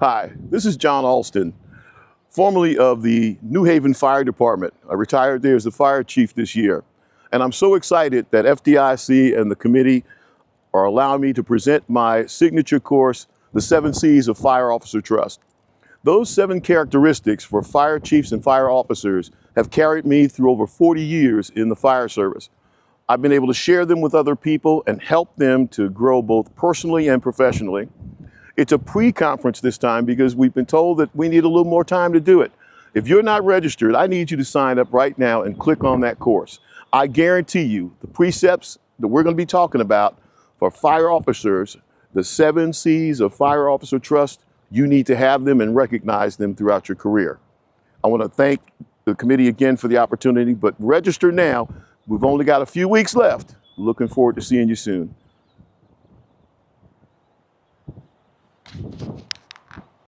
Hi, this is John Alston, formerly of the New Haven Fire Department. I retired there as the fire chief this year. And I'm so excited that FDIC and the committee are allowing me to present my signature course, The 7 C's of Fire Officer Trust. Those 7 characteristics for fire chiefs and fire officers have carried me through over 40 years in the fire service. I've been able to share them with other people and help them to grow both personally and professionally. It's a pre-conference this time because we've been told that we need a little more time to do it. If you're not registered, I need you to sign up right now and click on that course. I guarantee you the precepts that we're going to be talking about for fire officers, the 7 C's of Fire Officer Trust, you need to have them and recognize them throughout your career. I want to thank the committee again for the opportunity, but register now. We've only got a few weeks left. Looking forward to seeing you soon.